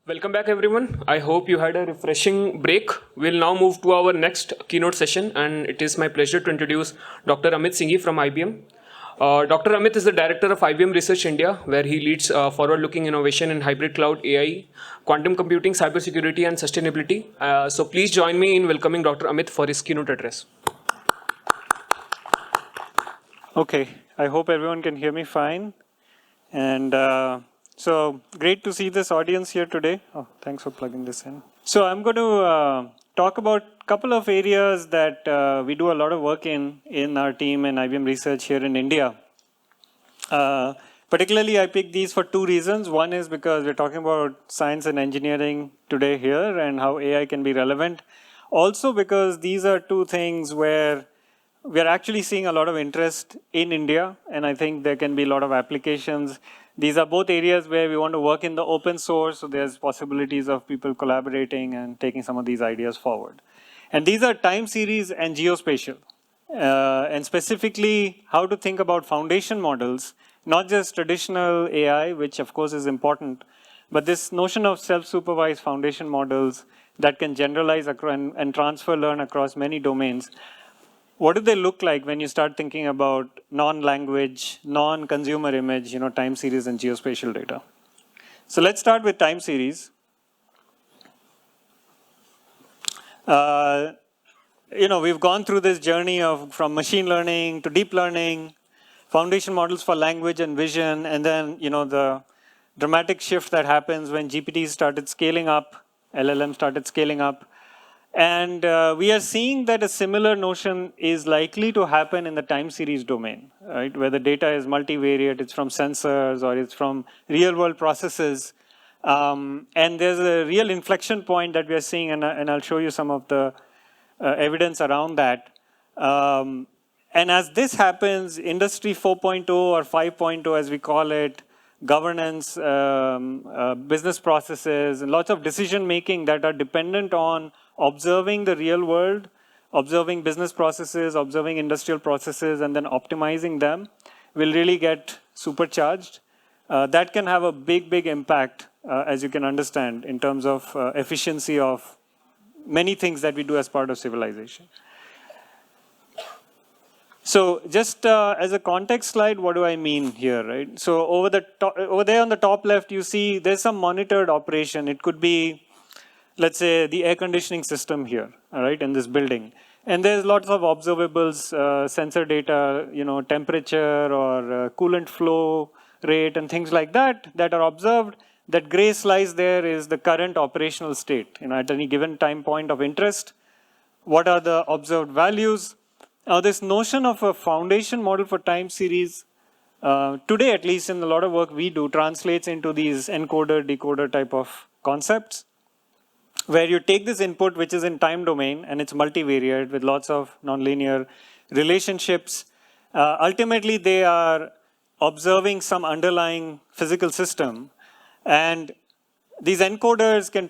Welcome back, everyone. I hope you had a refreshing break. We'll now move to our next keynote session, and it is my pleasure to introduce Dr. Amith Singhi from IBM. Dr. Amith is the director of IBM Research India, where he leads forward-looking innovation in hybrid cloud, AI, quantum computing, cybersecurity, and sustainability. So please join me in welcoming Dr. Amith for his keynote address. Okay, I hope everyone can hear me fine. And so great to see this audience here today. Oh, thanks for plugging this in. So I'm going to talk about a couple of areas that we do a lot of work in our team and IBM Research here in India. Particularly, I picked these for two reasons. One is because we're talking about science and engineering today here and how AI can be relevant. Also because these are two things where we are actually seeing a lot of interest in India, and I think there can be a lot of applications. These are both areas where we want to work in the open source, so there's possibilities of people collaborating and taking some of these ideas forward. And these are time series and geospatial, and specifically how to think about foundation models, not just traditional AI, which of course is important, but this notion of self-supervised foundation models that can generalize and transfer learn across many domains. What do they look like when you start thinking about non-language, non-consumer image, time series and geospatial data? So let's start with time series. We've gone through this journey from machine learning to deep learning, foundation models for language and vision, and then the dramatic shift that happens when GPTs started scaling up, LLM started scaling up. And we are seeing that a similar notion is likely to happen in the time series domain, right? Where the data is multivariate, it's from sensors or it's from real world processes. And there's a real inflection point that we are seeing, and I'll show you some of the evidence around that. And as this happens, Industry 4.0 or 5.0 as we call it, governance, business processes, and lots of decision making that are dependent on observing the real world, observing business processes, observing industrial processes, and then optimizing them will really get supercharged. That can have a big impact, as you can understand, in terms of efficiency of many things that we do as part of civilization. So just as a context slide, what do I mean here, right? So over there on the top left, you see there's some monitored operation. It could be, let's say, the air conditioning system here, all right, in this building. And there's lots of observables, sensor data, temperature or coolant flow rate and things like that are observed. That gray slice there is the current operational state. At any given time point of interest, what are the observed values? Now, this notion of a foundation model for time series, today at least in a lot of work we do, translates into these encoder, decoder type of concepts, where you take this input which is in time domain and it's multivariate with lots of nonlinear relationships. Ultimately, they are observing some underlying physical system, and these encoders can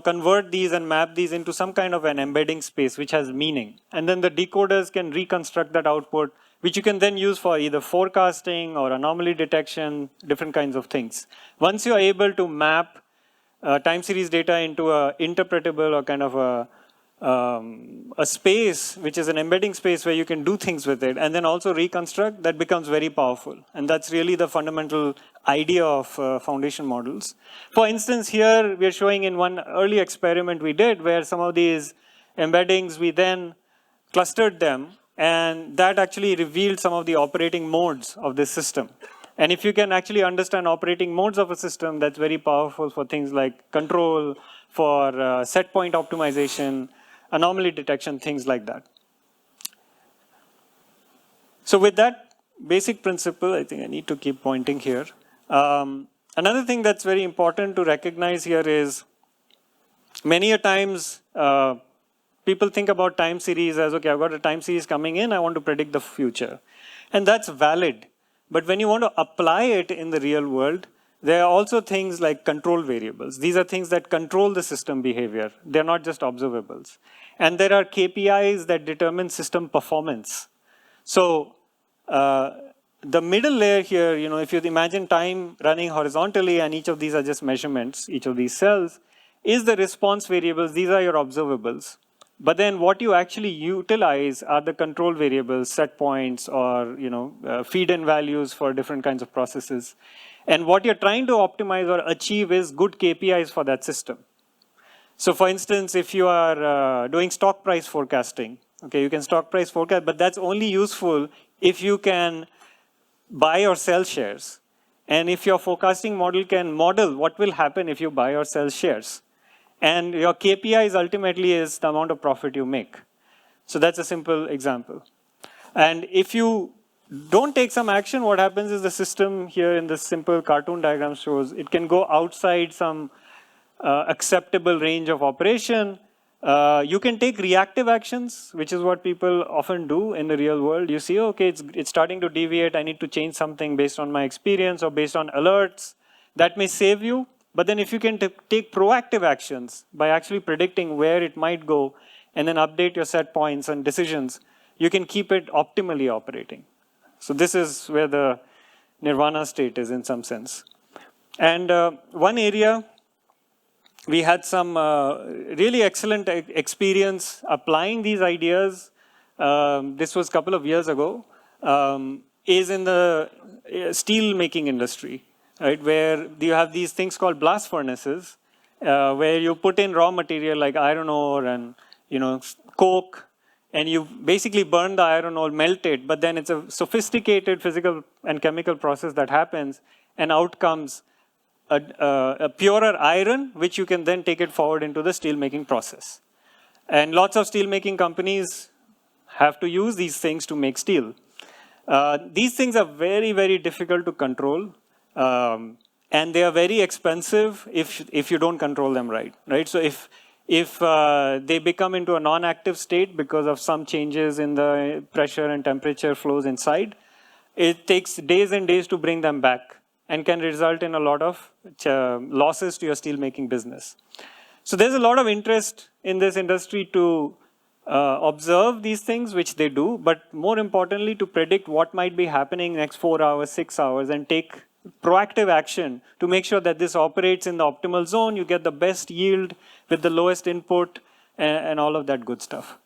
convert these and map these into some kind of an embedding space which has meaning. And then the decoders can reconstruct that output, which you can then use for either forecasting or anomaly detection, different kinds of things. Once you're able to map time series data into a interpretable or kind of a space, which is an embedding space where you can do things with it and then also reconstruct, that becomes very powerful. And that's really the fundamental idea of foundation models. For instance, here we are showing in one early experiment we did where some of these embeddings, we then clustered them, and that actually revealed some of the operating modes of this system. And if you can actually understand operating modes of a system, that's very powerful for things like control, for set point optimization, anomaly detection, things like that. So with that basic principle, I think I need to keep pointing here. Another thing that's very important to recognize here is many a times people think about time series as, okay, I've got a time series coming in, I want to predict the future. And that's valid. But when you want to apply it in the real world, there are also things like control variables. These are things that control the system behavior. They're not just observables. And there are KPIs that determine system performance. So the middle layer here, if you imagine time running horizontally and each of these are just measurements, each of these cells, is the response variables. These are your observables. But then what you actually utilize are the control variables, set points, or feed-in values for different kinds of processes. And what you're trying to optimize or achieve is good KPIs for that system. So for instance, if you are doing stock price forecasting, okay, you can stock price forecast, but that's only useful if you can buy or sell shares. And if your forecasting model can model what will happen if you buy or sell shares. And your KPIs ultimately is the amount of profit you make. So that's a simple example. And if you don't take some action, what happens is the system here in this simple cartoon diagram shows it can go outside some acceptable range of operation. You can take reactive actions, which is what people often do in the real world. You see, okay, it's starting to deviate. I need to change something based on my experience or based on alerts. That may save you. But then if you can take proactive actions by actually predicting where it might go and then update your set points and decisions, you can keep it optimally operating. So this is where the nirvana state is in some sense. And one area we had some really excellent experience applying these ideas. This was a couple of years ago, is in the steel making industry. Right, where you have these things called blast furnaces, where you put in raw material like iron ore and coke, and you basically burn the iron ore, melt it, but then it's a sophisticated physical and chemical process that happens, and out comes a purer iron, which you can then take it forward into the steel making process. And lots of steel making companies have to use these things to make steel. These things are very, very difficult to control. And they are very expensive if you don't control them right? So if they become into a non-active state because of some changes in the pressure and temperature flows inside, it takes days and days to bring them back and can result in a lot of losses to your steelmaking business. So there's a lot of interest in this industry to observe these things, which they do, but more importantly, to predict what might be happening next 4 hours, 6 hours, and take proactive action to make sure that this operates in the optimal zone, you get the best yield with the lowest input, and all of that good stuff.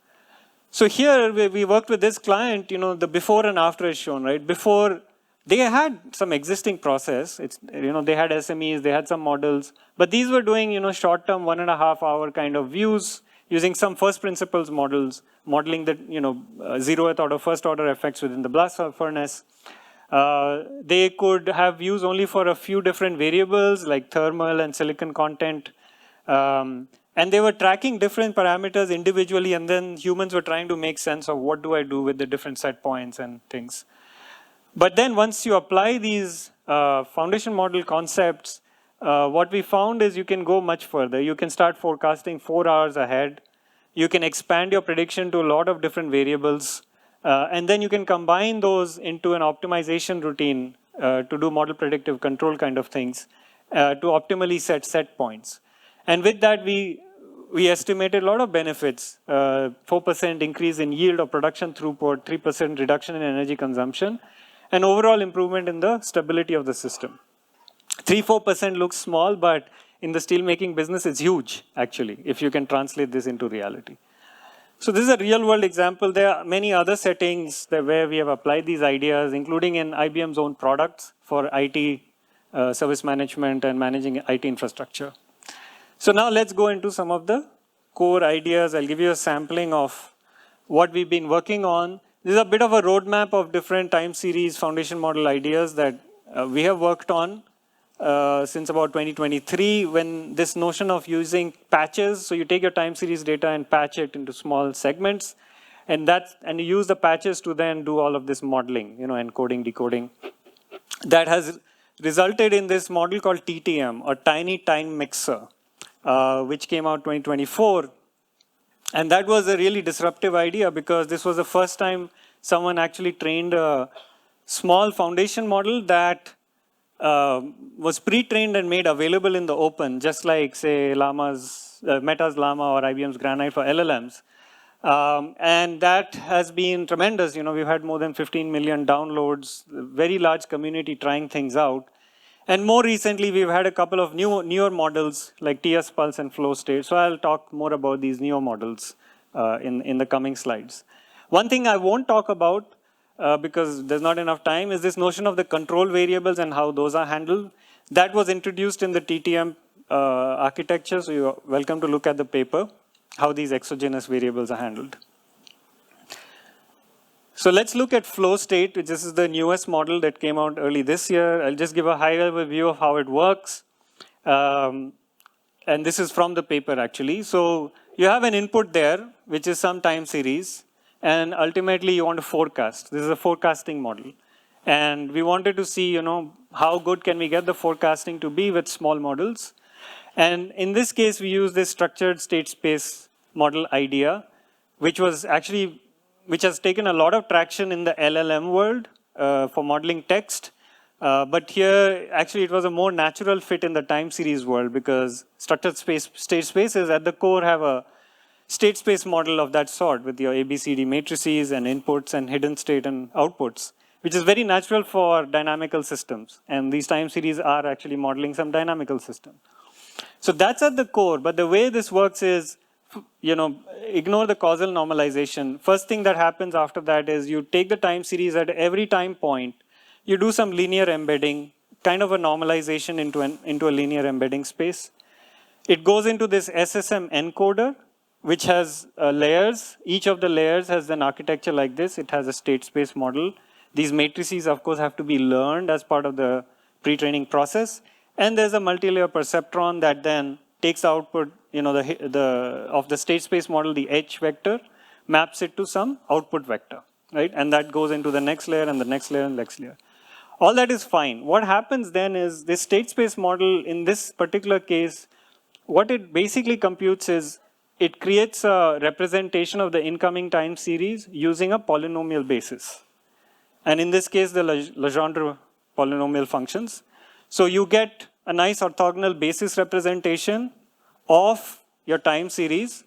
So here, we worked with this client, the before and after is shown, right? Before, they had some existing process. They had SMEs, they had some models, but these were doing, short-term 1.5 hour kind of views using some first principles models, modeling the, zeroth order, first order effects within the blast furnace. They could have views only for a few different variables like thermal and silicon content. And they were tracking different parameters individually, and then humans were trying to make sense of what do I do with the different set points and things. But then once you apply these foundation model concepts, what we found is you can go much further. You can start forecasting 4 hours ahead. You can expand your prediction to a lot of different variables. And then you can combine those into an optimization routine to do model predictive control kind of things to optimally set points. And with that, we estimated a lot of benefits, 4% increase in yield or production throughput, 3% reduction in energy consumption, and overall improvement in the stability of the system. 3-4% looks small, but in the steelmaking business, it's huge, actually, if you can translate this into reality. So this is a real-world example. There are many other settings where we have applied these ideas, including in IBM's own products for IT service management and managing IT infrastructure. So now let's go into some of the core ideas. I'll give you a sampling of what we've been working on. This is a bit of a roadmap of different time series foundation model ideas that we have worked on since about 2023, when this notion of using patches, so you take your time series data and patch it into small segments, and you use the patches to then do all of this modeling, encoding, decoding. That has resulted in this model called TTM, or Tiny Time Mixer, which came out 2024. And that was a really disruptive idea because this was the first time someone actually trained a small foundation model that was pre-trained and made available in the open, just like, say, Meta's Llama or IBM's Granite for LLMs. And that has been tremendous. We've had more than 15 million downloads, very large community trying things out. And more recently, we've had a couple of newer models like TS Pulse and Flow State. So I'll talk more about these newer models in the coming slides. One thing I won't talk about because there's not enough time is this notion of the control variables and how those are handled. That was introduced in the TTM architecture. So you're welcome to look at the paper, how these exogenous variables are handled. So let's look at flow state, which is the newest model that came out early this year. I'll just give a high-level view of how it works. And this is from the paper, actually. So you have an input there, which is some time series. And ultimately, you want to forecast. This is a forecasting model. And we wanted to see, how good can we get the forecasting to be with small models. And in this case, we use this structured state space model idea, which has taken a lot of traction in the LLM world for modeling text. But here, actually, it was a more natural fit in the time series world because structured state spaces at the core have a state space model of that sort with your ABCD matrices and inputs and hidden state and outputs, which is very natural for dynamical systems. And these time series are actually modeling some dynamical system. So that's at the core. But the way this works is, ignore the causal normalization. First thing that happens after that is you take the time series at every time point, you do some linear embedding, kind of a normalization into a linear embedding space. It goes into this SSM encoder, which has layers. Each of the layers has an architecture like this. It has a state space model. These matrices, of course, have to be learned as part of the pre-training process. And there's a multi-layer perceptron that then takes output of the state space model, the H vector, maps it to some output vector, right? And that goes into the next layer and the next layer and next layer. All that is fine. What happens then is this state space model, in this particular case, what it basically computes is it creates a representation of the incoming time series using a polynomial basis. And in this case, the Legendre polynomial functions. So you get a nice orthogonal basis representation of your time series.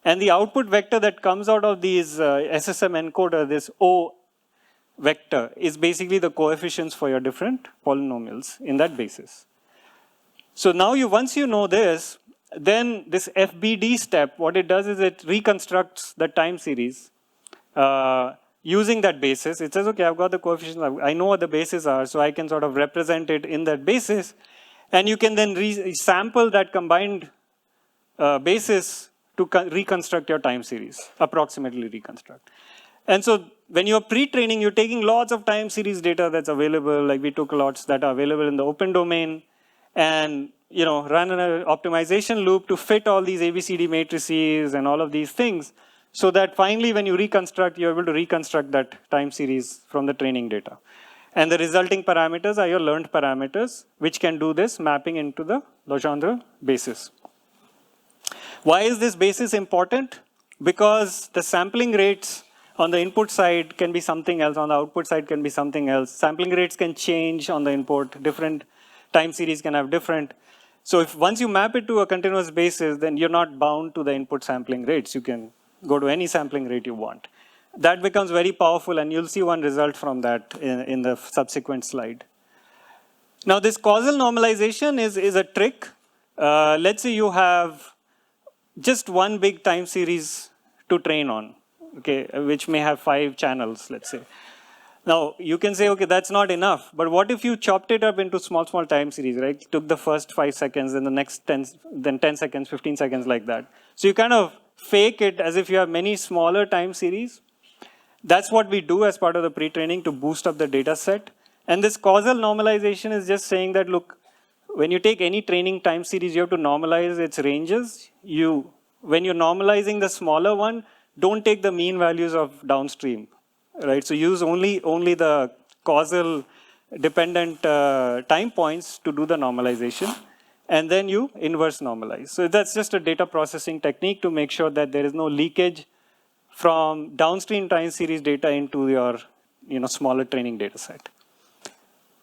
And the output vector that comes out of these SSM encoder, this O vector, is basically the coefficients for your different polynomials in that basis. So now once you know this, then this FBD step, what it does is it reconstructs the time series using that basis. It says, okay, I've got the coefficients. I know what the bases are, so I can sort of represent it in that basis. And you can then sample that combined basis to reconstruct your time series, approximately reconstruct. And so when you're pre-training, you're taking lots of time series data that's available, like we took lots that are available in the open domain, and run an optimization loop to fit all these ABCD matrices and all of these things, so that finally when you reconstruct, you're able to reconstruct that time series from the training data. And the resulting parameters are your learned parameters, which can do this mapping into the Legendre basis. Why is this basis important? Because the sampling rates on the input side can be something else, on the output side can be something else. Sampling rates can change on the input, different time series can have different. So once you map it to a continuous basis, then you're not bound to the input sampling rates. You can go to any sampling rate you want. That becomes very powerful, and you'll see one result from that in the subsequent slide. Now, this causal normalization is a trick. Let's say you have just one big time series to train on, okay, which may have 5 channels, let's say. Now, you can say, okay, that's not enough. But what if you chopped it up into small time series, right? Took the first 5 seconds, and the next 10 seconds, 15 seconds, like that. So you kind of fake it as if you have many smaller time series. That's what we do as part of the pre-training to boost up the data set. And this causal normalization is just saying that, look, when you take any training time series, you have to normalize its ranges. When you're normalizing the smaller one, don't take the mean values of downstream, right? So use only the causal dependent time points to do the normalization. And then you inverse normalize. So that's just a data processing technique to make sure that there is no leakage from downstream time series data into your smaller training data set.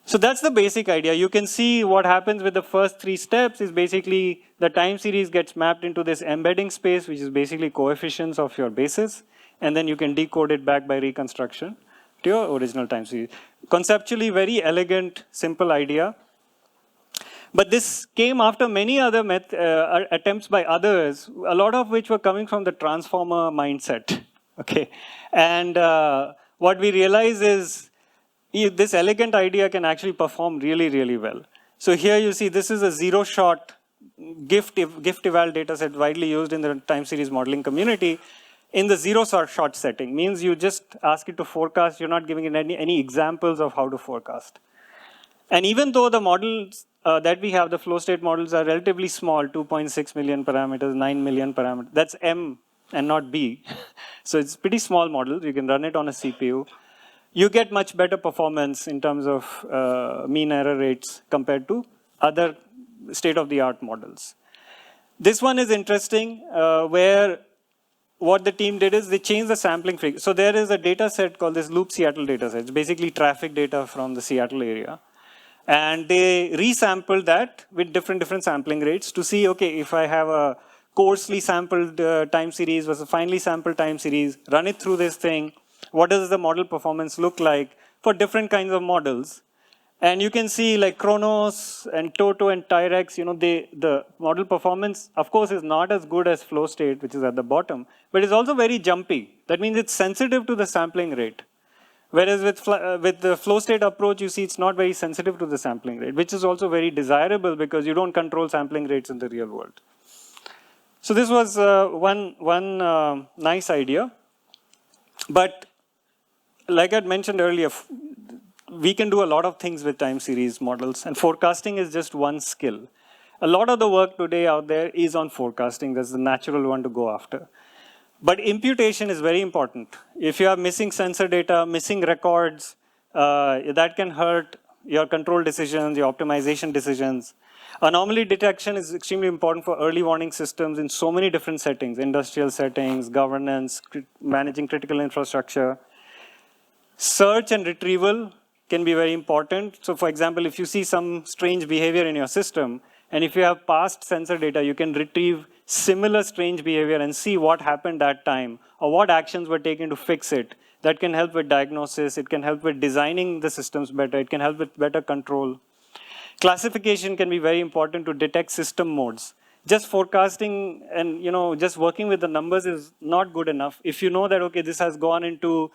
So that's the basic idea. You can see what happens with the first 3 steps is basically the time series gets mapped into this embedding space, which is basically coefficients of your basis. And then you can decode it back by reconstruction to your original time series. Conceptually, very elegant, simple idea. But this came after many other attempts by others, a lot of which were coming from the transformer mindset. Okay, and what we realize is this elegant idea can actually perform really, really well. So here you see this is a zero-shot gift eval data set widely used in the time series modeling community. In the zero-shot setting means you just ask it to forecast. You're not giving it any examples of how to forecast. And even though the models that we have, the flow state models are relatively small, 2.6 million parameters, 9 million parameters. That's M and not B. So it's pretty small models. You can run it on a CPU. You get much better performance in terms of mean error rates compared to other state-of-the-art models. This one is interesting where what the team did is they changed the sampling frequency. So there is a data set called this Loop Seattle data set. It's basically traffic data from the Seattle area. And they resampled that with different sampling rates to see, okay, if I have a coarsely sampled time series versus finely sampled time series, run it through this thing, what does the model performance look like for different kinds of models? And you can see like Chronos and Toto and Tyrex, the model performance, of course, is not as good as flow state, which is at the bottom, but it's also very jumpy. That means it's sensitive to the sampling rate. Whereas with the flow state approach, you see it's not very sensitive to the sampling rate, which is also very desirable because you don't control sampling rates in the real world. So this was one nice idea. But like I mentioned earlier, we can do a lot of things with time series models, and forecasting is just one skill. A lot of the work today out there is on forecasting. That's the natural one to go after. But imputation is very important. If you are missing sensor data, missing records, that can hurt your control decisions, your optimization decisions. Anomaly detection is extremely important for early warning systems in so many different settings, industrial settings, governance, managing critical infrastructure. Search and retrieval can be very important. So for example, if you see some strange behavior in your system, and if you have past sensor data, you can retrieve similar strange behavior and see what happened that time or what actions were taken to fix it. That can help with diagnosis. It can help with designing the systems better. It can help with better control. Classification can be very important to detect system modes. Just forecasting and just working with the numbers is not good enough. If you know that, okay, this has gone into,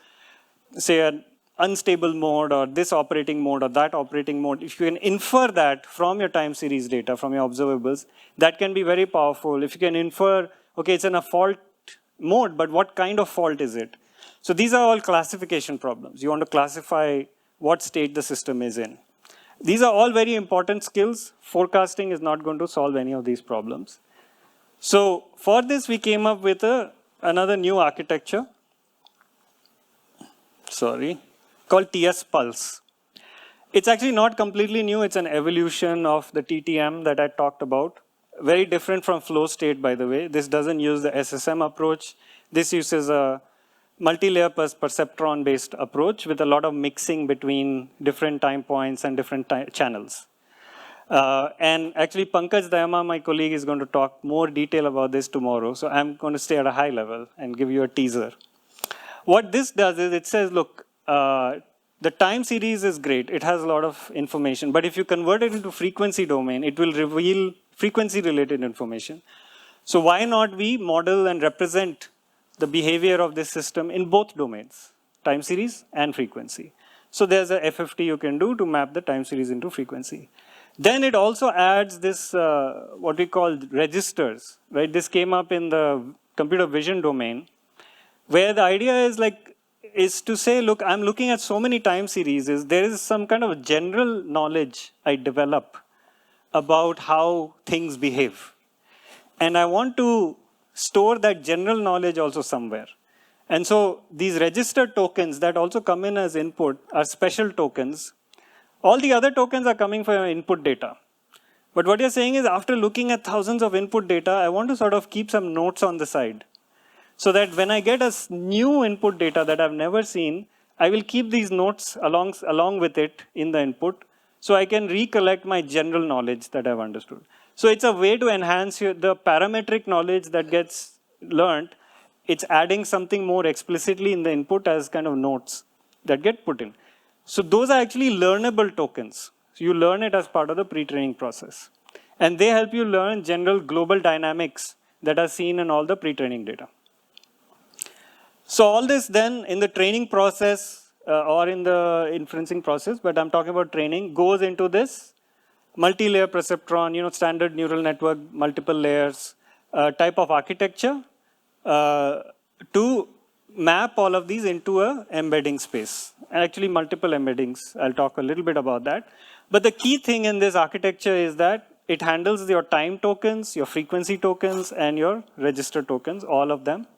say, an unstable mode or this operating mode or that operating mode, if you can infer that from your time series data, from your observables, that can be very powerful. If you can infer, okay, it's in a fault mode, but what kind of fault is it? So these are all classification problems. You want to classify what state the system is in. These are all very important skills. Forecasting is not going to solve any of these problems. So for this, we came up with another new architecture. Called TS Pulse. It's actually not completely new. It's an evolution of the TTM that I talked about. Very different from flow state, by the way. This doesn't use the SSM approach. This uses a multi-layer perceptron-based approach with a lot of mixing between different time points and different channels. And actually, Pankaj Dayama, my colleague, is going to talk more detail about this tomorrow. So I'm going to stay at a high level and give you a teaser. What this does is it says, look, the time series is great. It has a lot of information. But if you convert it into frequency domain, it will reveal frequency-related information. So why not we model and represent the behavior of this system in both domains, time series and frequency? So there's a FFT you can do to map the time series into frequency. Then it also adds this, what we call registers, right? This came up in the computer vision domain, where the idea is to say, look, I'm looking at so many time series. There is some kind of general knowledge I develop about how things behave. And I want to store that general knowledge also somewhere. And so these register tokens that also come in as input are special tokens. All the other tokens are coming from your input data. But what you're saying is, after looking at thousands of input data, I want to sort of keep some notes on the side, so that when I get a new input data that I've never seen, I will keep these notes along with it in the input so I can recollect my general knowledge that I've understood. So it's a way to enhance the parametric knowledge that gets learned. It's adding something more explicitly in the input as kind of notes that get put in. So those are actually learnable tokens. So you learn it as part of the pre-training process. And they help you learn general global dynamics that are seen in all the pre-training data. So all this then in the training process or in the inferencing process, but I'm talking about training, goes into this multi-layer perceptron, standard neural network, multiple layers type of architecture to map all of these into a embedding space. And actually multiple embeddings. I'll talk a little bit about that. But the key thing in this architecture is that it handles your time tokens, your frequency tokens, and your register tokens, all of them.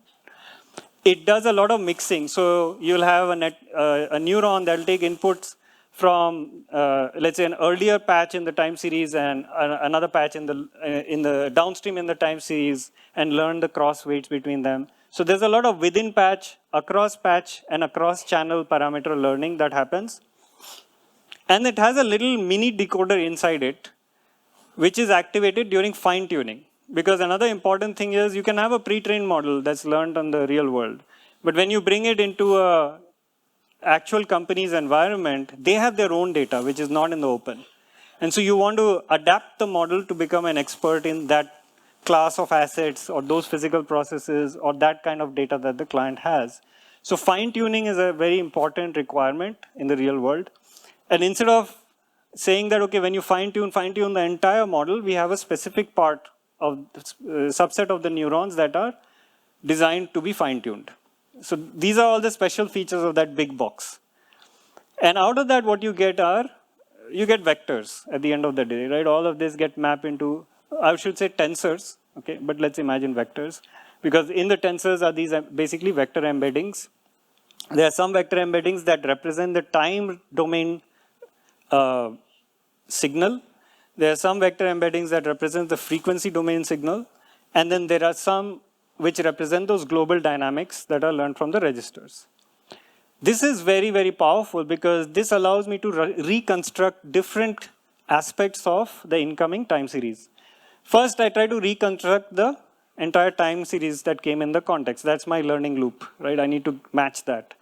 It does a lot of mixing. So you'll have a neuron that will take inputs from, let's say, an earlier patch in the time series and another patch in the downstream in the time series and learn the cross weights between them. So there's a lot of within patch, and across channel parameter learning that happens. And it has a little mini decoder inside it, which is activated during fine tuning. Because another important thing is you can have a pre-trained model that's learned on the real world. But when you bring it into a actual company's environment, they have their own data, which is not in the open. And so you want to adapt the model to become an expert in that class of assets or those physical processes or that kind of data that the client has. So fine tuning is a very important requirement in the real world. And instead of saying that, okay, when you fine tune the entire model, we have a specific part of subset of the neurons that are designed to be fine tuned. So these are all the special features of that big box. And out of that, what you get vectors at the end of the day, right? All of this get mapped into, I should say tensors, okay? But let's imagine vectors. Because in the tensors are these basically vector embeddings. There are some vector embeddings that represent the time domain signal. There are some vector embeddings that represent the frequency domain signal. And then there are some which represent those global dynamics that are learned from the registers. This is very, very powerful because this allows me to reconstruct different aspects of the incoming time series. First, I try to reconstruct the entire time series that came in the context. That's my learning loop, right? I need to match that.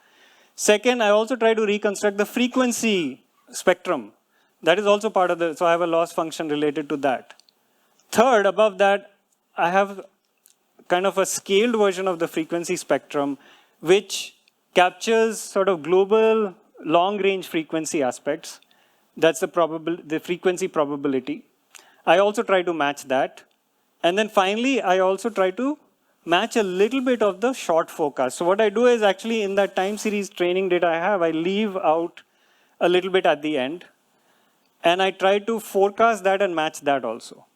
Second, I also try to reconstruct the frequency spectrum. That is also part of so I have a loss function related to that. Third, above that, I have kind of a scaled version of the frequency spectrum, which captures sort of global long-range frequency aspects. That's the frequency probability. I also try to match that. And then finally, I also try to match a little bit of the short forecast. So what I do is actually in that time series training data I have, I leave out a little bit at the end. And I try to forecast that and match that also.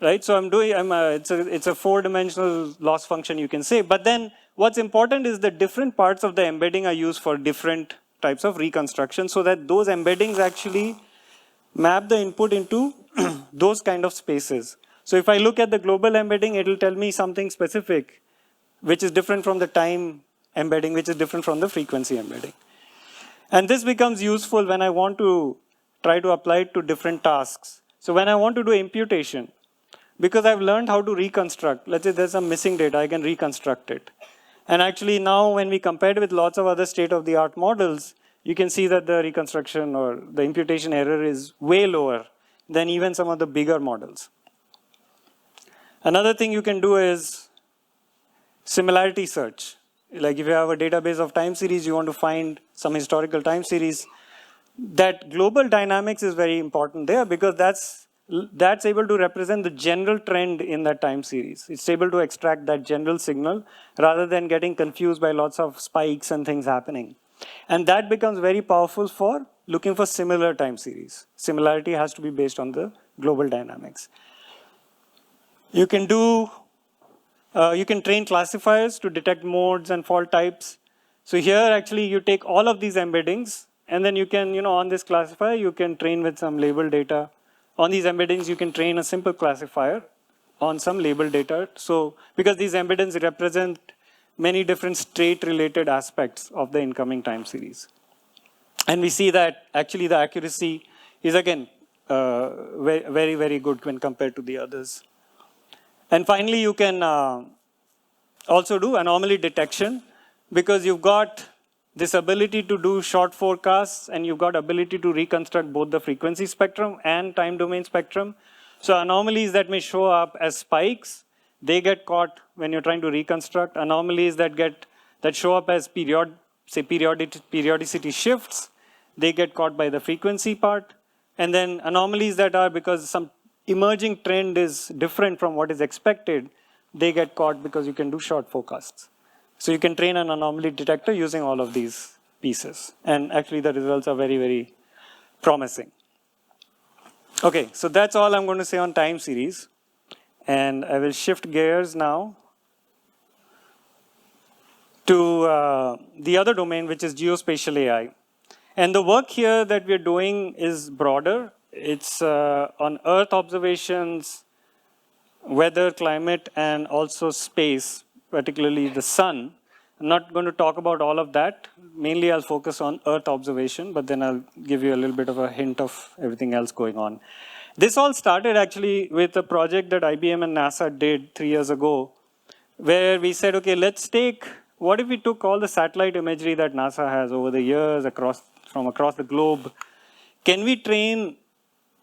Right? So it's a four-dimensional loss function, you can say. But then what's important is the different parts of the embedding are used for different types of reconstruction so that those embeddings actually map the input into those kind of spaces. So if I look at the global embedding, it will tell me something specific, which is different from the time embedding, which is different from the frequency embedding. And this becomes useful when I want to try to apply it to different tasks. So when I want to do imputation, because I've learned how to reconstruct, let's say there's some missing data, I can reconstruct it. And actually now when we compare it with lots of other state-of-the-art models, you can see that the reconstruction or the imputation error is way lower than even some of the bigger models. Another thing you can do is similarity search. Like if you have a database of time series, you want to find some historical time series. That global dynamics is very important there because that's able to represent the general trend in that time series. It's able to extract that general signal rather than getting confused by lots of spikes and things happening. And that becomes very powerful for looking for similar time series. Similarity has to be based on the global dynamics. You can train classifiers to detect modes and fault types. So here actually you take all of these embeddings and then you can, on this classifier, you can train with some label data. On these embeddings, you can train a simple classifier on some label data. So because these embeddings represent many different state-related aspects of the incoming time series. And we see that actually the accuracy is again very, very good when compared to the others. And finally, you can also do anomaly detection because you've got this ability to do short forecasts and you've got ability to reconstruct both the frequency spectrum and time domain spectrum. So anomalies that may show up as spikes, they get caught when you're trying to reconstruct. Anomalies that show up as periodicity shifts, they get caught by the frequency part. And then anomalies that are because some emerging trend is different from what is expected, they get caught because you can do short forecasts. So you can train an anomaly detector using all of these pieces. And actually the results are very, very promising. Okay, so that's all I'm going to say on time series. And I will shift gears now to the other domain, which is geospatial AI. And the work here that we're doing is broader. It's on Earth observations, weather, climate, and also space, particularly the sun. I'm not going to talk about all of that. Mainly I'll focus on Earth observation, but then I'll give you a little bit of a hint of everything else going on. This all started actually with a project that IBM and NASA did 3 years ago, where we said, okay, what if we took all the satellite imagery that NASA has over the years from across the globe? Can we train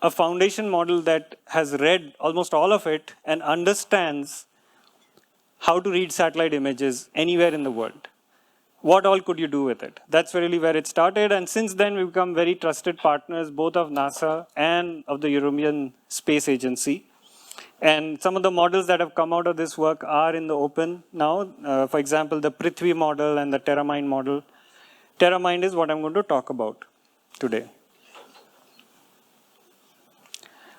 a foundation model that has read almost all of it and understands how to read satellite images anywhere in the world? What all could you do with it? That's really where it started. And since then, we've become very trusted partners, both of NASA and of the European Space Agency. And some of the models that have come out of this work are in the open now. For example, the Prithvi model and the TerraMind model. TerraMind is what I'm going to talk about today.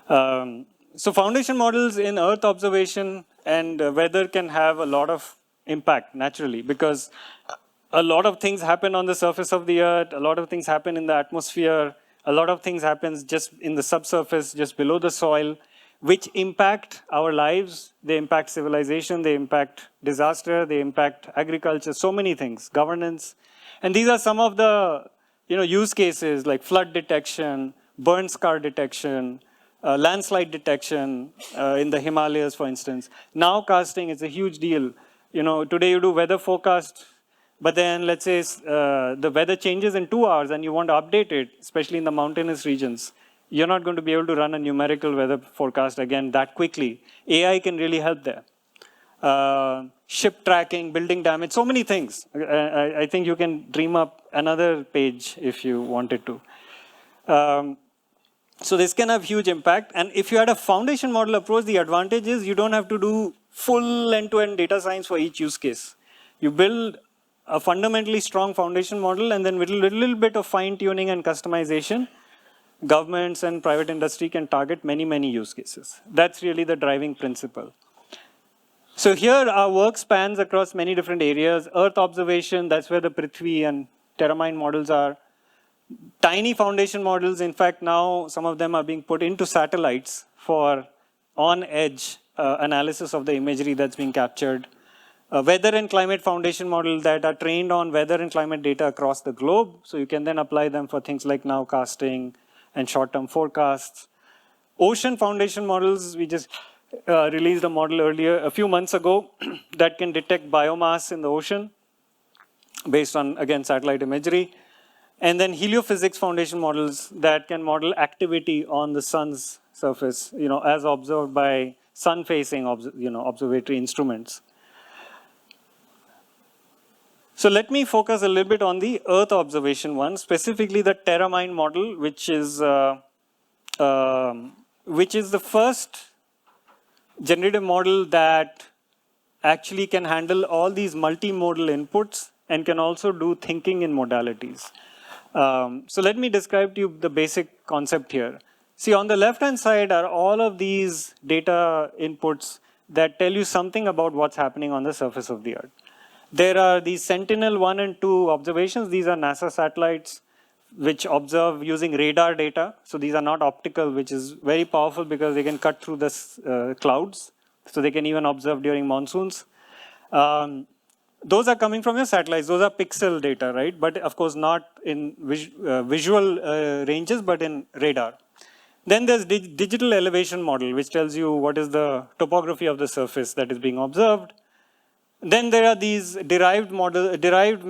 So foundation models in Earth observation and weather can have a lot of impact naturally because a lot of things happen on the surface of the Earth, a lot of things happen in the atmosphere, a lot of things happen just in the subsurface, just below the soil, which impact our lives. They impact civilization, they impact disaster, they impact agriculture, so many things, governance. And these are some of the use cases like flood detection, burn scar detection, landslide detection in the Himalayas, for instance. Nowcasting is a huge deal. Today you do weather forecast, but then let's say the weather changes in 2 hours and you want to update it, especially in the mountainous regions. You're not going to be able to run a numerical weather forecast again that quickly. AI can really help there. Ship tracking, building damage, so many things. I think you can dream up another page if you wanted to. So this can have huge impact. And if you had a foundation model approach, the advantage is you don't have to do full end-to-end data science for each use case. You build a fundamentally strong foundation model and then with a little bit of fine-tuning and customization, governments and private industry can target many, many use cases. That's really the driving principle. So here our work spans across many different areas. Earth observation, that's where the Prithvi and TerraMind models are. Tiny foundation models, in fact, now some of them are being put into satellites for on-edge analysis of the imagery that's being captured. Weather and climate foundation models that are trained on weather and climate data across the globe. So you can then apply them for things like nowcasting and short-term forecasts. Ocean foundation models, we just released a model a few months ago, that can detect biomass in the ocean based on, again, satellite imagery. And then heliophysics foundation models that can model activity on the sun's surface, as observed by sun-facing, observatory instruments. So let me focus a little bit on the Earth observation one, specifically the TerraMind model, which is the first generative model that actually can handle all these multimodal inputs and can also do thinking in modalities. So let me describe to you the basic concept here. See, on the left-hand side are all of these data inputs that tell you something about what's happening on the surface of the Earth. There are these Sentinel-1 and 2 observations. These are NASA satellites which observe using radar data. So these are not optical, which is very powerful because they can cut through the clouds. So they can even observe during monsoons. Those are coming from your satellites. Those are pixel data, right? But of course not in visual ranges, but in radar. Then there's digital elevation model, which tells you what is the topography of the surface that is being observed. Then there are these derived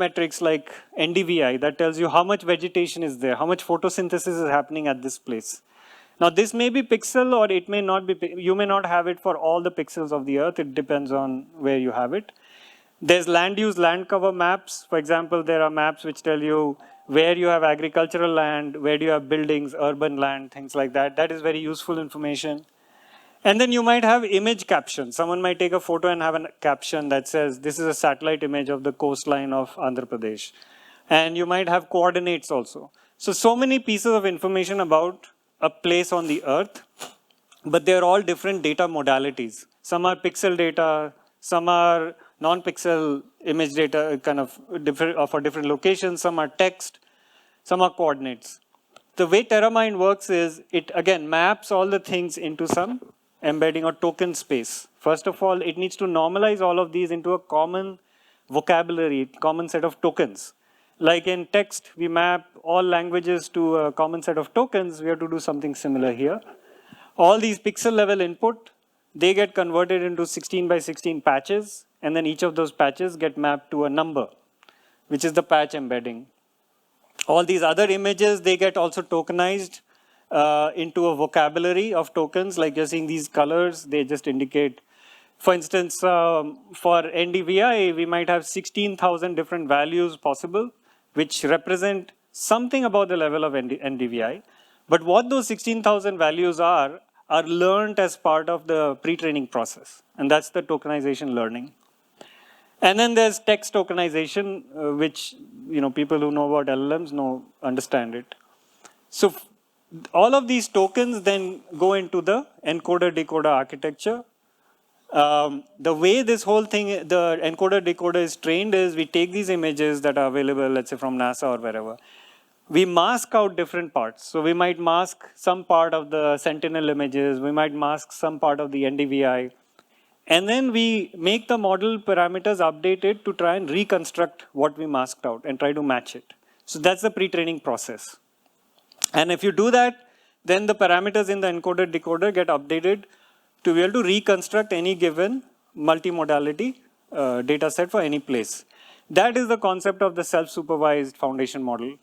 metrics like NDVI that tells you how much vegetation is there, how much photosynthesis is happening at this place. Now this may be pixel or it may not be, you may not have it for all the pixels of the earth, it depends on where you have it. There's land use, land cover maps. For example, there are maps which tell you where you have agricultural land, where do you have buildings, urban land, things like that. That is very useful information. And then you might have image caption. Someone might take a photo and have a caption that says, this is a satellite image of the coastline of Andhra Pradesh. And you might have coordinates also. So many pieces of information about a place on the earth, but they're all different data modalities. Some are pixel data, some are non-pixel image data, kind of different, for different locations, some are text, some are coordinates. The way Terramind works is, it again maps all the things into some embedding or token space. First of all, it needs to normalize all of these into a common vocabulary, common set of tokens. Like in text, we map all languages to a common set of tokens. We have to do something similar here. All these pixel level input, they get converted into 16 by 16 patches, and then each of those patches get mapped to a number, which is the patch embedding. All these other images, they get also tokenized into a vocabulary of tokens. Like you're seeing these colors, they just indicate, for instance, for NDVI, we might have 16,000 different values possible, which represent something about the level of NDVI. But what those 16,000 values are learned as part of the pre-training process. And that's the tokenization learning. And then there's text tokenization, which people who know about LLMs understand it. So all of these tokens then go into the encoder-decoder architecture. The way this whole thing, the encoder-decoder is trained is, we take these images that are available, let's say from NASA or wherever. We mask out different parts. So we might mask some part of the Sentinel images, we might mask some part of the NDVI. And then we make the model parameters updated to try and reconstruct what we masked out and try to match it. So that's the pre-training process. And if you do that, then the parameters in the encoder-decoder get updated to be able to reconstruct any given multimodality data set for any place. That is the concept of the self-supervised foundation model,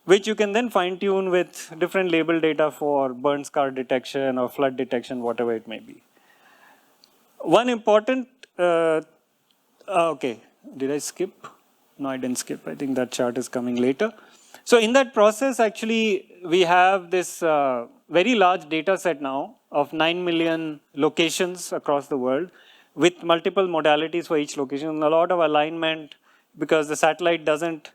which you can then fine-tune with different label data for burn scar detection or flood detection, whatever it may be. One important, okay, did I skip? No, I didn't skip. I think that chart is coming later. So in that process, actually, we have this very large data set now of 9 million locations across the world with multiple modalities for each location, and a lot of alignment, because the satellite doesn't,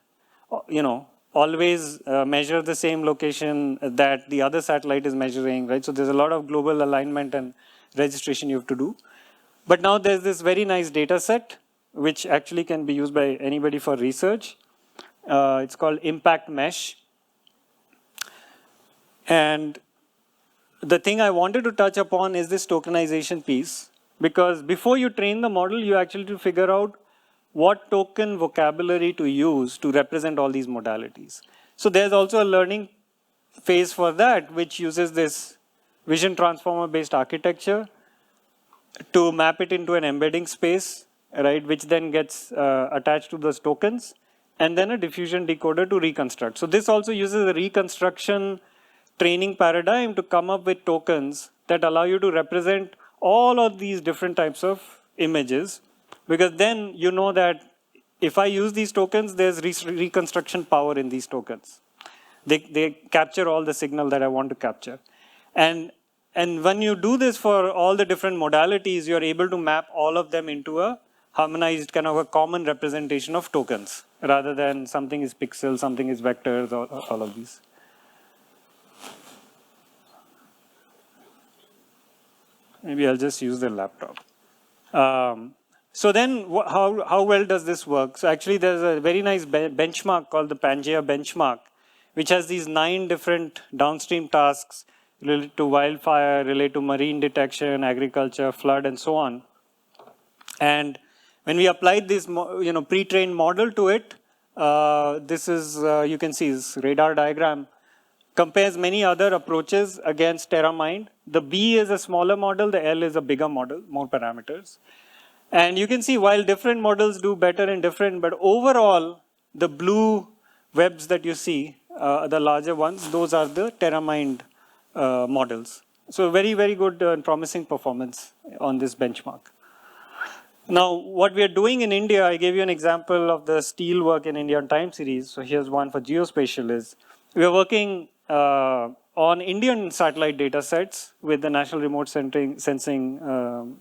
always measure the same location that the other satellite is measuring, right? So there's a lot of global alignment and registration you have to do. But now there's this very nice data set, which actually can be used by anybody for research. It's called Impact Mesh. And the thing I wanted to touch upon is this tokenization piece, because before you train the model, you actually have to figure out what token vocabulary to use to represent all these modalities. So there's also a learning phase for that, which uses this vision transformer based architecture to map it into an embedding space, right, which then gets attached to those tokens, and then a diffusion decoder to reconstruct. So this also uses a reconstruction training paradigm to come up with tokens that allow you to represent all of these different types of images, because then you know that if I use these tokens, there's reconstruction power in these tokens. They capture all the signal that I want to capture. And when you do this for all the different modalities, you're able to map all of them into a harmonized kind of a common representation of tokens, rather than something is pixel, something is vectors, or all of these. Maybe I'll just use the laptop. So then how well does this work? So actually there's a very nice benchmark called the Pangea benchmark, which has these 9 different downstream tasks related to wildfire, related to marine detection, agriculture, flood, and so on. And when we applied this pre-trained model to it, this is, you can see this radar diagram compares many other approaches against TerraMind. The B is a smaller model, the L is a bigger model, more parameters. And you can see while different models do better in different, but overall, the blue webs that you see, the larger ones, those are the TerraMind models. So very, very good and promising performance on this benchmark. Now, what we are doing in India, I gave you an example of the steel work in India on time series. So here's one for geospatial is, we are working on Indian satellite data sets with the National Remote Sensing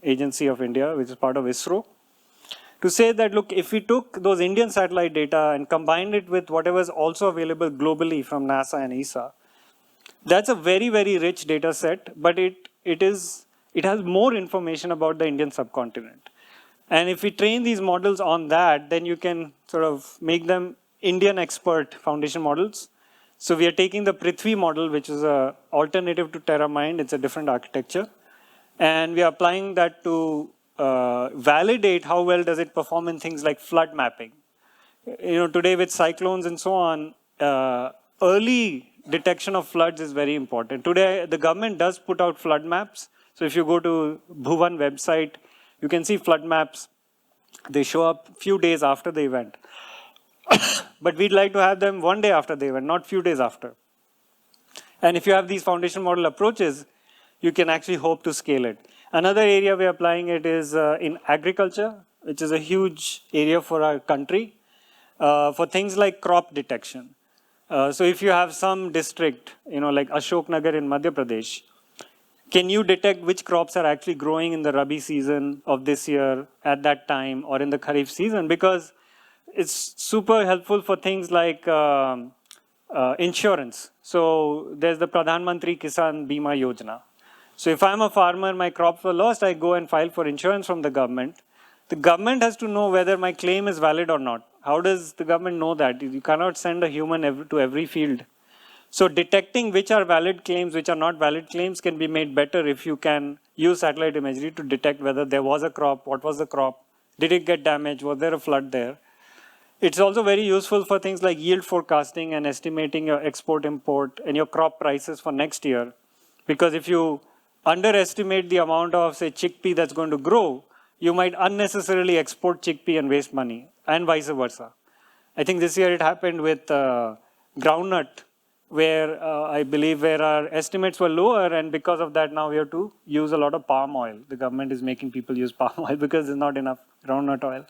Agency of India, which is part of ISRO, to say that, look, if we took those Indian satellite data and combined it with whatever is also available globally from NASA and ESA, that's a very, very rich data set, but it has more information about the Indian subcontinent. And if we train these models on that, then you can sort of make them Indian expert foundation models. So we are taking the Prithvi model, which is an alternative to TerraMind. It's a different architecture. And we are applying that to validate how well does it perform in things like flood mapping. Today with cyclones and so on, early detection of floods is very important. Today, the government does put out flood maps. So if you go to Bhuvan website, you can see flood maps. They show up a few days after the event. But we'd like to have them one day after the event, not few days after. And if you have these foundation model approaches, you can actually hope to scale it. Another area we're applying it is in agriculture, which is a huge area for our country, for things like crop detection. So if you have some district, like Ashok Nagar in Madhya Pradesh, can you detect which crops are actually growing in the Rabi season of this year at that time or in the Kharif season? Because it's super helpful for things like insurance. So there's the Pradhan Mantri Kisan Bima Yojana. So if I'm a farmer, my crops were lost, I go and file for insurance from the government. The government has to know whether my claim is valid or not. How does the government know that? You cannot send a human to every field. So detecting which are valid claims, which are not valid claims can be made better if you can use satellite imagery to detect whether there was a crop, what was the crop, did it get damaged, was there a flood there. It's also very useful for things like yield forecasting and estimating your export, import, and your crop prices for next year. Because if you underestimate the amount of, say, chickpea that's going to grow, you might unnecessarily export chickpea and waste money, and vice versa. I think this year it happened with groundnut, where I believe where our estimates were lower, and because of that now we have to use a lot of palm oil. The government is making people use palm oil because there's not enough groundnut oil.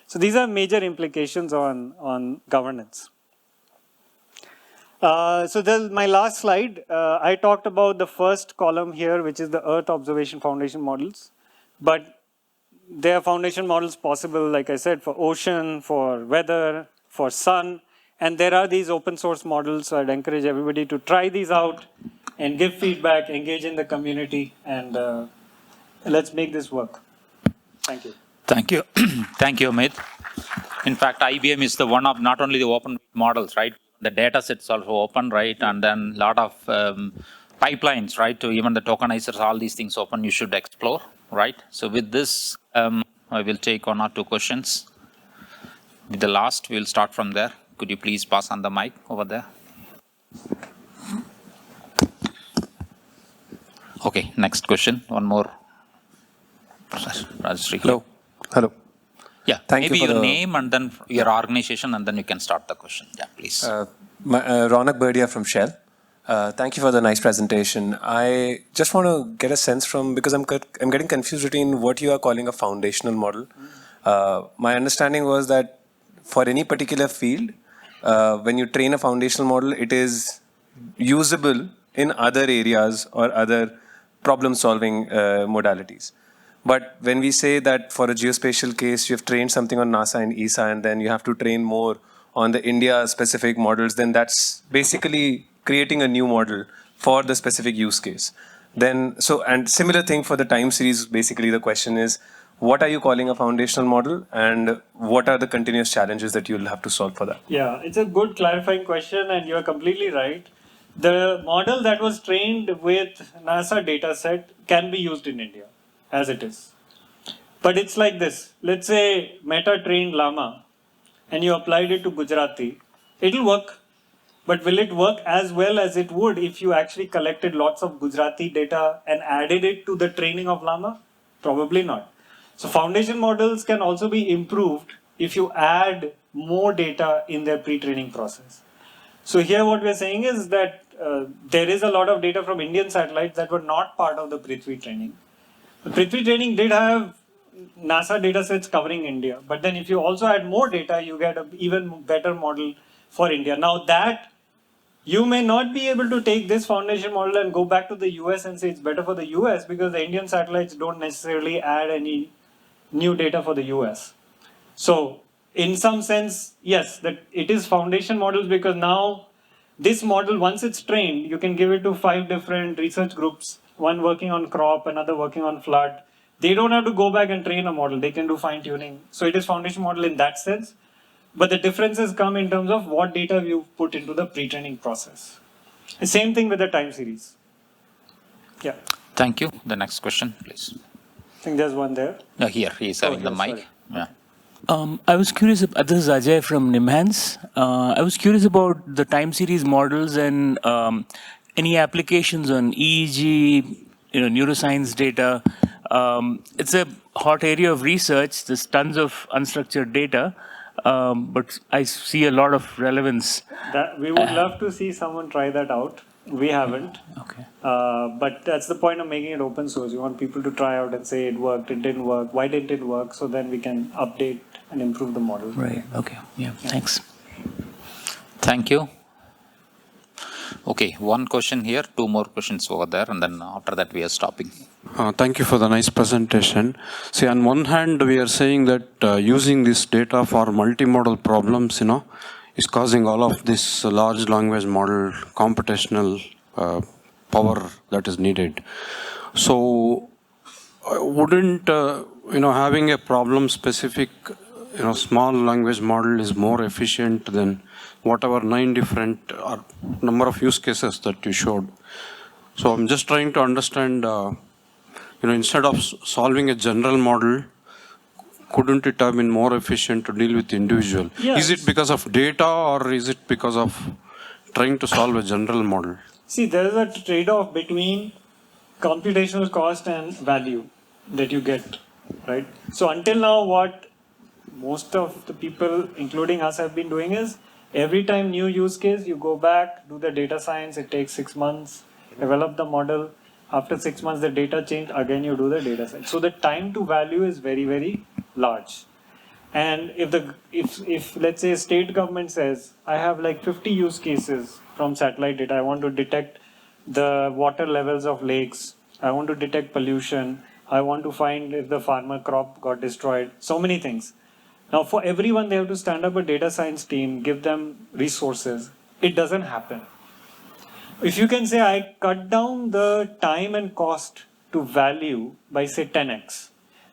So these are major implications on governance. So there's my last slide. I talked about the first column here, which is the Earth Observation Foundation models. But there are foundation models possible, like I said, for ocean, for weather, for sun. And there are these open source models, so I'd encourage everybody to try these out and give feedback, engage in the community, and let's make this work. Thank you. Thank you. Thank you, Amith. In fact, IBM is the one of not only the open models, right? The data sets also open, right? And then a lot of pipelines, right? To even the tokenizers, all these things open, you should explore, right? So with this, I will take 1 or 2 questions. With the last, we'll start from there. Could you please pass on the mic over there? Okay, next question. One more. Hello. Hello. Yeah, Thank maybe you for your the, name and then your organization, and then you can start the question. Yeah, please. Ronak Birdia from Shell. Thank you for the nice presentation. I just want to get a sense from, because I'm getting confused between what you are calling a foundational model. My understanding was that for any particular field, when you train a foundational model, it is usable in other areas or other problem-solving modalities. But when we say that for a geospatial case, you've trained something on NASA and ESA, and then you have to train more on the India-specific models, then that's basically creating a new model for the specific use case. Then, and similar thing for the time series, basically the question is, what are you calling a foundational model, and what are the continuous challenges that you'll have to solve for that? Yeah, it's a good clarifying question, and you're completely right. The model that was trained with NASA dataset can be used in India, as it is. But it's like this. Let's say Meta trained Llama, and you applied it to Gujarati. It'll work. But will it work as well as it would if you actually collected lots of Gujarati data and added it to the training of Llama? Probably not. So foundation models can also be improved if you add more data in their pre-training process. So here what we're saying is that there is a lot of data from Indian satellites that were not part of the Prithvi training. The Prithvi training did have NASA datasets covering India, but then if you also add more data, you get an even better model for India. Now that you may not be able to take this foundation model and go back to the US and say it's better for the US because the Indian satellites don't necessarily add any new data for the US. So in some sense, yes, that it is foundation models because now this model, once it's trained, you can give it to 5 different research groups, one working on crop, another working on flood. They don't have to go back and train a model. They can do fine tuning. So it is foundation model in that sense. But the differences come in terms of what data you put into the pre-training process. The same thing with the time series. Yeah. Thank you. The next question, please. I think there's one there. Here, he is having the here, mic. sorry. Yeah. I was curious, this is Ajay from Nimhans. I was curious about the time series models and any applications on EEG, neuroscience data. It's a hot area of research. There's tons of unstructured data, but I see a lot of relevance. That we would love to see someone try that out. We haven't. Okay. But that's the point of making it open source. You want people to try out and say it worked, it didn't work, why didn't it work? So then we can update and improve the model. Right. Okay. Yeah. Thanks. Thank you. Okay, one question here, 2 more questions over there, and then after that we are stopping. Thank you for the nice presentation. See, on one hand, we are saying that using this data for multimodal problems, is causing all of this large language model computational power that is needed. So, wouldn't having a problem-specific small language model is more efficient than whatever 9 different number of use cases that you showed? So I'm just trying to understand, instead of solving a general model, couldn't it have been more efficient to deal with individual? Yes. Is it because of data or is it because of trying to solve a general model? See, there is a trade-off between computational cost and value that you get, right? So until now, what most of the people, including us, have been doing is every time new use case, you go back, do the data science, it takes 6 months, develop the model. After 6 months, the data change, again you do the data science. So the time to value is very, very large. And if let's say a state government says, I have like 50 use cases from satellite data, I want to detect the water levels of lakes, I want to detect pollution, I want to find if the farmer crop got destroyed, so many things. Now for everyone, they have to stand up a data science team, give them resources. It doesn't happen. If you can say, I cut down the time and cost to value by say 10x,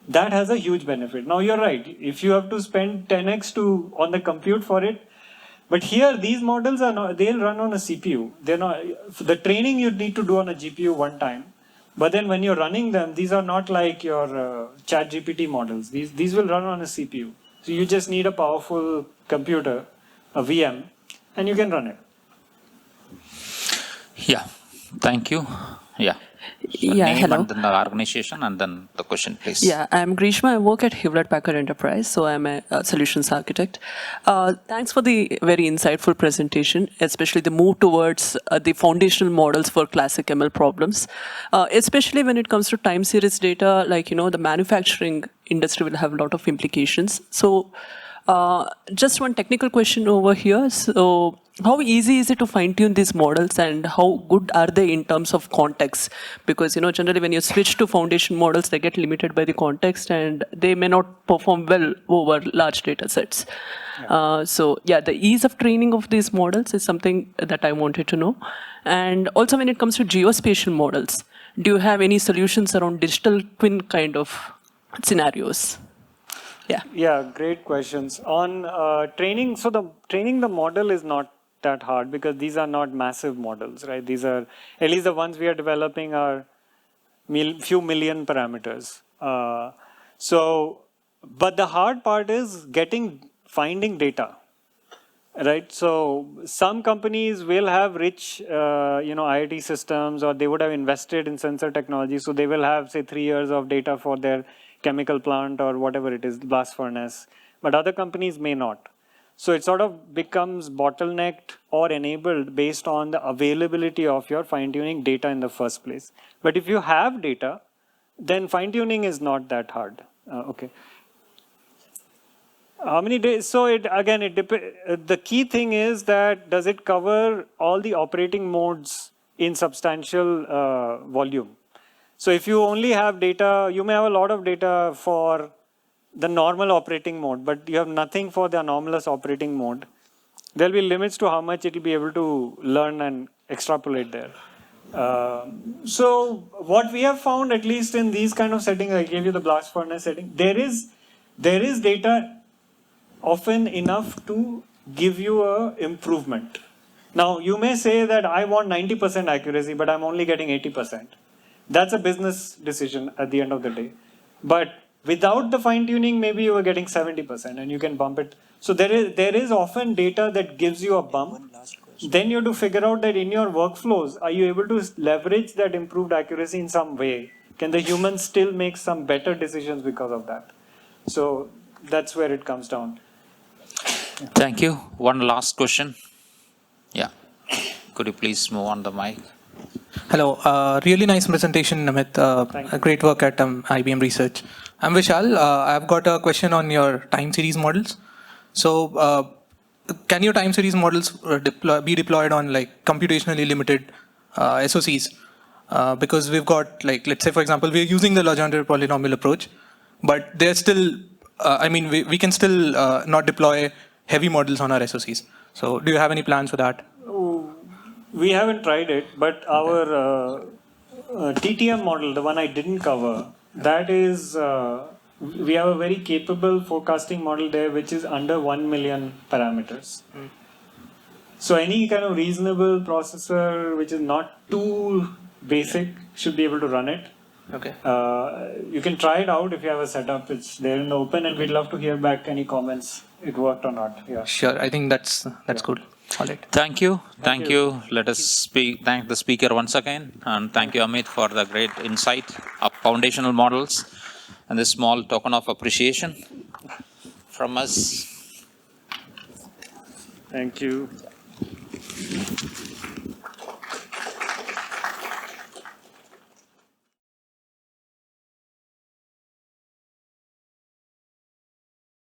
that has a huge benefit. Now you're right, if you have to spend 10x on the compute for it, but here these models are not, they'll run on a CPU. They're not, the training you need to do on a GPU one time, but then when you're running them, these are not like your chat GPT models. These will run on a CPU. So you just need a powerful computer, a VM, and you can run it. Yeah, thank you. Yeah. So Yeah, name hello. and then the organization and then the question, please. Yeah, I'm Grishma. I work at Hewlett Packard Enterprise, so I'm a solutions architect. Thanks for the very insightful presentation, especially the move towards the foundational models for classic ML problems, especially when it comes to time series data, like, the manufacturing industry will have a lot of implications. So just one technical question over here. So how easy is it to fine tune these models and how good are they in terms of context? Because, generally when you switch to foundation models, they get limited by the context and they may not perform well over large data sets. The ease of training of these models is something that I wanted to know. And also when it comes to geospatial models, do you have any solutions around digital twin kind of scenarios? Yeah, great questions. On training, so training the model is not that hard because these are not massive models, right? These are, at least the ones we are developing are few million parameters. But the hard part is finding data. right? So some companies will have rich, IoT systems, or they would have invested in sensor technology. So they will have, say, 3 years of data for their chemical plant or whatever it is, blast furnace. But other companies may not. So it sort of becomes bottlenecked or enabled based on the availability of your fine-tuning data in the first place. But if you have data, then fine-tuning is not that hard. Okay. How many days? So the key thing is that does it cover all the operating modes in substantial volume? So if you only have data, you may have a lot of data for the normal operating mode, but you have nothing for the anomalous operating mode. There'll be limits to how much it will be able to learn and extrapolate there. So what we have found, at least in these kind of settings, I gave you the blast furnace setting, there is data often enough to give you a improvement. Now, you may say that I want 90% accuracy, but I'm only getting 80%. That's a business decision at the end of the day. But without the fine tuning, maybe you are getting 70% and you can bump it. So there is often data that gives you a bump. Then you have to figure out that in your workflows, are you able to leverage that improved accuracy in some way? Can the humans still make some better decisions because of that? So that's where it comes down. Thank you. One last question. Yeah. Could you please move on the mic? Hello. Really nice presentation, Amith. Great work at IBM Research. I'm Vishal. I've got a question on your time series models. So can your time series models be deployed on like computationally limited SOCs? Because we've got, like, let's say, for example, we're using the Legendre polynomial approach, but they're still, we can still not deploy heavy models on our SOCs. So do you have any plans for that? We haven't tried it, but our TTM model, the one I didn't cover, that is, we have a very capable forecasting model there, which is under 1 million parameters. So any kind of reasonable processor, which is not too basic, should be able to run it. Okay. You can try it out if you have a setup. It's there in the open, and we'd love to hear back any comments. It worked or not. Yeah. Sure. I think that's good. All right. Thank you. Thank you. Let us thank the speaker once again. And thank you, Amith, for the great insight of foundational models and this small token of appreciation from us. Thank you.